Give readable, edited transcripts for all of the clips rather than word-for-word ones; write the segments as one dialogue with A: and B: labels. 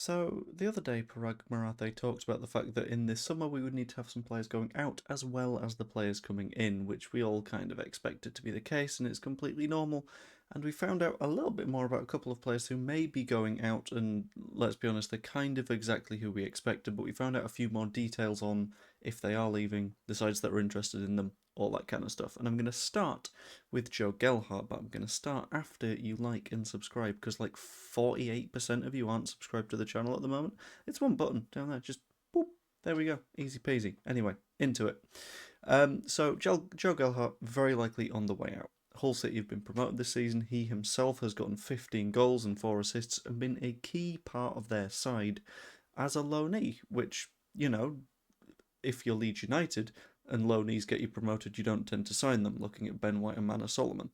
A: So, the other day, Parag Marathe talked about the fact that in this summer we would need to have some players going out as well as the players coming in, which we all kind of expected to be the case, and it's completely normal. And we found out a little bit more about a couple of players who may be going out, and let's be honest, they're kind of exactly who we expected, but we found out a few more details on if they are leaving, the sides that are interested in them, all that kind of stuff. And I'm going to start with Joe Gelhardt, but I'm going to start after you like and subscribe because like 48% of you aren't subscribed to the channel at the moment. It's one button down there, just boop, there we go, easy peasy. Anyway, into it. So Joe Gelhardt very likely on the way out. Hull City have been promoted this season. He himself has gotten 15 goals and 4 assists and been a key part of their side as a loanee, which, you know, if you're Leeds United and loanees get you promoted, you don't tend to sign them, looking at Ben White and Manor Solomon.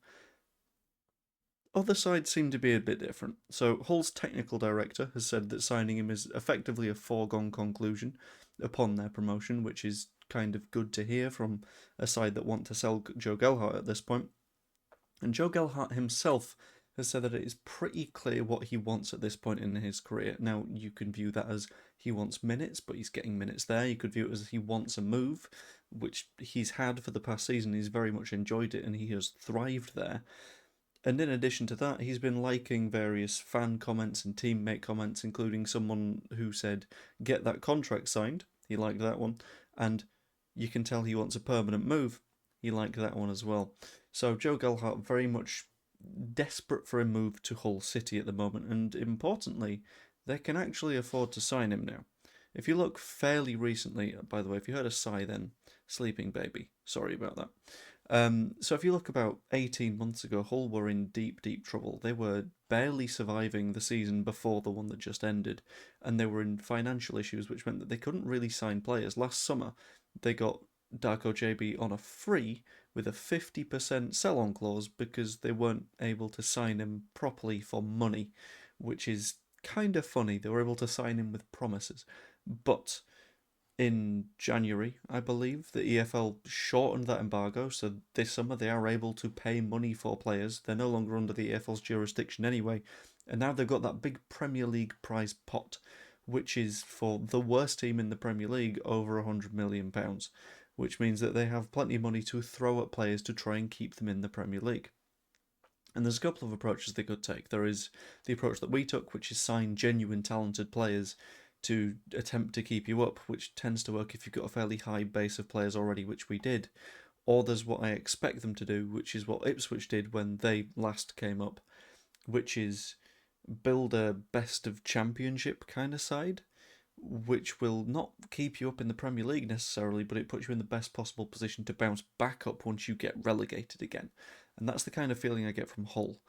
A: Other sides seem to be a bit different. So Hull's technical director has said that signing him is effectively a foregone conclusion upon their promotion, which is kind of good to hear from a side that want to sell Joe Gelhardt at this point. And Joe Gelhardt himself has said that it is pretty clear what he wants at this point in his career. Now, you can view that as he wants minutes, but he's getting minutes there. You could view it as he wants a move, which he's had for the past season. He's very much enjoyed it and he has thrived there. And in addition to that, he's been liking various fan comments and teammate comments, including someone who said, "Get that contract signed." He liked that one. And you can tell he wants a permanent move. He liked that one as well. So Joe Gelhardt very much desperate for a move to Hull City at the moment, and importantly, they can actually afford to sign him now. If you look fairly recently, by the way, if you heard a sigh then, sleeping baby, sorry about that. So if you look about 18 months ago, Hull were in deep, deep trouble. They were barely surviving the season before the one that just ended, and they were in financial issues, which meant that they couldn't really sign players. Last summer, they got Darko JB on a free with a 50% sell-on clause because they weren't able to sign him properly for money, which is kind of funny. They were able to sign him with promises. But in January, I believe, the EFL shortened that embargo, so this summer they are able to pay money for players. They're no longer under the EFL's jurisdiction anyway, and now they've got that big Premier League prize pot, which is for the worst team in the Premier League over £100 million, which means that they have plenty of money to throw at players to try and keep them in the Premier League. And there's a couple of approaches they could take. There is the approach that we took, which is sign genuine talented players to attempt to keep you up, which tends to work if you've got a fairly high base of players already, which we did. Or there's what I expect them to do, which is what Ipswich did when they last came up, which is build a best of championship kind of side, which will not keep you up in the Premier League necessarily, but it puts you in the best possible position to bounce back up once you get relegated again. And that's the kind of feeling I get from Hull.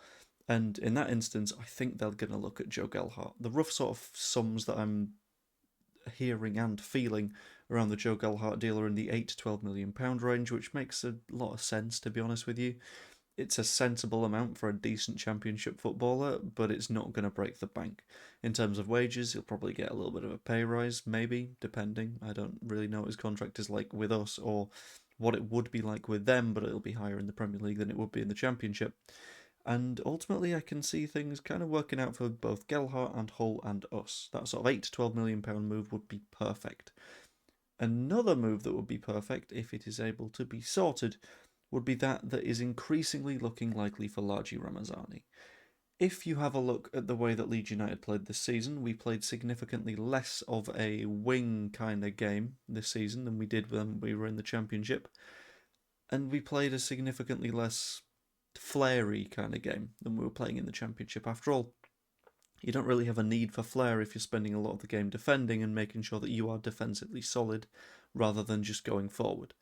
A: And in that instance, I think they're going to look at Joe Gelhardt. The rough sort of sums that I'm hearing and feeling around the Joe Gelhardt deal are in the £8 to £12 million range, which makes a lot of sense, to be honest with you. It's a sensible amount for a decent championship footballer, but it's not going to break the bank. In terms of wages, he'll probably get a little bit of a pay rise, maybe, depending. I don't really know what his contract is like with us or what it would be like with them, but it'll be higher in the Premier League than it would be in the Championship. And ultimately, I can see things kind of working out for both Gelhardt and Hull and us. That sort of £8 to £12 million move would be perfect. Another move that would be perfect, if it is able to be sorted, would be that is increasingly looking likely for Largi Ramazani. If you have a look at the way that Leeds United played this season, we played significantly less of a wing kind of game this season than we did when we were in the Championship. And we played a significantly less flary kind of game than we were playing in the Championship. After all, you don't really have a need for flair if you're spending a lot of the game defending and making sure that you are defensively solid rather than just going forward.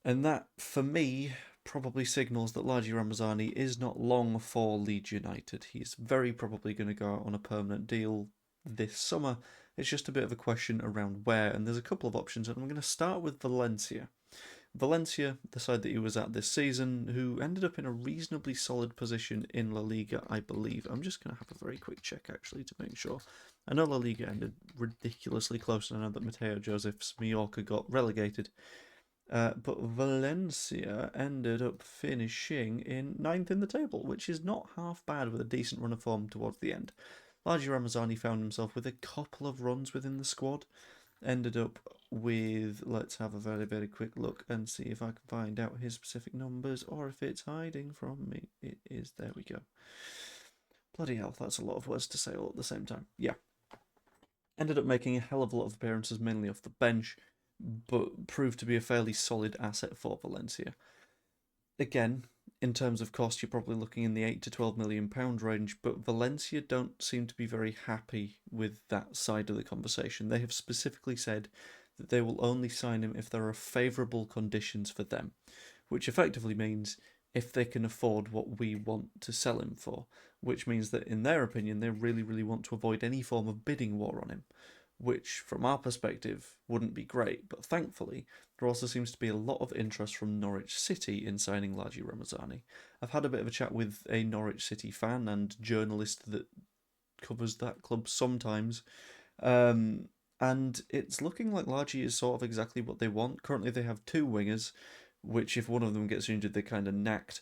A: And that, for me, probably signals that Largi Ramazani is not long for Leeds United. He's very probably going to go out on a permanent deal this summer. It's just a bit of a question around where, and there's a couple of options, and I'm going to start with Valencia. Valencia, the side that he was at this season, who ended up in a reasonably solid position in La Liga, I believe. I'm just going to have a very quick check, actually, to make sure. I know La Liga ended ridiculously close, and I know that Mateo Josef's Mallorca got relegated. But Valencia ended up finishing in 9th in the table, which is not half bad with a decent run of form towards the end. Largi Ramazani found himself with a couple of runs within the squad. Ended up with, let's have a very, very quick look and see if I can find out his specific numbers or if it's hiding from me. It is, there we go. Bloody hell, that's a lot of words to say all at the same time. Yeah. Ended up making a hell of a lot of appearances, mainly off the bench, but proved to be a fairly solid asset for Valencia. Again, in terms of cost, you're probably looking in the £8 to £12 million range, but Valencia don't seem to be very happy with that side of the conversation. They have specifically said that they will only sign him if there are favourable conditions for them, which effectively means if they can afford what we want to sell him for, which means that in their opinion they really, really want to avoid any form of bidding war on him, which from our perspective wouldn't be great, but thankfully there also seems to be a lot of interest from Norwich City in signing Largi Ramazani. I've had a bit of a chat with a Norwich City fan and journalist that covers that club sometimes, and it's looking like Largi is sort of exactly what they want. Currently they have two wingers, which if one of them gets injured they're kind of knacked,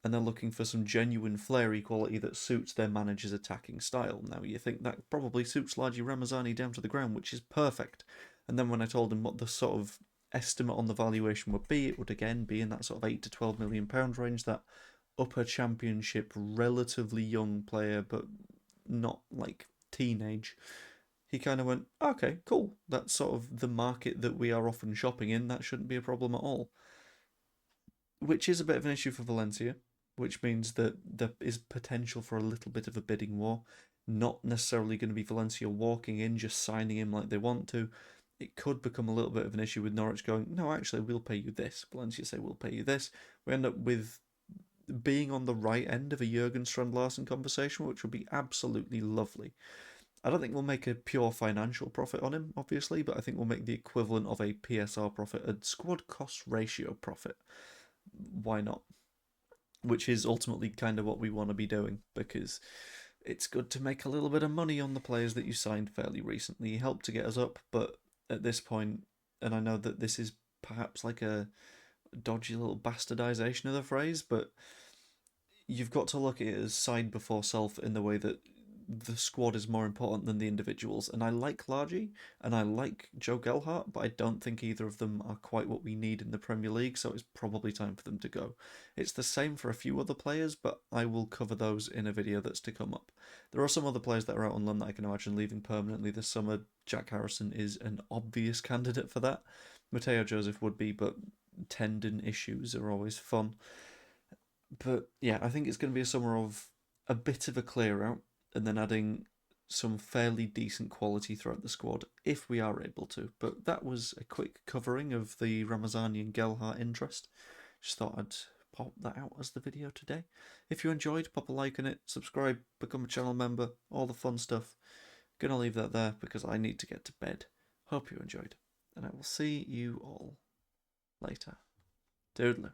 A: and they're looking for some genuine flary quality that suits their manager's attacking style. Now, you think that probably suits Largi Ramazani down to the ground, which is perfect. And then when I told him what the sort of estimate on the valuation would be, it would again be in that sort of £8 to £12 million range, that upper championship, relatively young player, but not like teenage. He kind of went, okay, cool. That's sort of the market that we are often shopping in. That shouldn't be a problem at all. Which is a bit of an issue for Valencia, which means that there is potential for a little bit of a bidding war. Not necessarily going to be Valencia walking in, just signing him like they want to. It could become a little bit of an issue with Norwich going, no, actually, we'll pay you this. Valencia say, we'll pay you this. We end up with being on the right end of a Jurgen Strand-Larsen conversation, which would be absolutely lovely. I don't think we'll make a pure financial profit on him, obviously, but I think we'll make the equivalent of a PSR profit, a squad cost ratio profit. Why not? Which is ultimately kind of what we want to be doing, because it's good to make a little bit of money on the players that you signed fairly recently. You helped to get us up, but at this point, and I know that this is perhaps like a dodgy little bastardization of the phrase, but you've got to look at it as side before self in the way that the squad is more important than the individuals. And I like Largi and I like Joe Gelhardt, but I don't think either of them are quite what we need in the Premier League, so it's probably time for them to go. It's the same for a few other players, but I will cover those in a video that's to come up. There are some other players that are out on loan that I can imagine leaving permanently this summer. Jack Harrison is an obvious candidate for that. Mateo Joseph would be, but tendon issues are always fun. But yeah, I think it's going to be a summer of a bit of a clear out and then adding some fairly decent quality throughout the squad if we are able to. But that was a quick covering of the Ramazani and Gelhardt interest. Just thought I'd pop that out as the video today. If you enjoyed, pop a like on it, subscribe, become a channel member, all the fun stuff. Gonna leave that there because I need to get to bed. Hope you enjoyed, and I will see you all later. Toodaloo.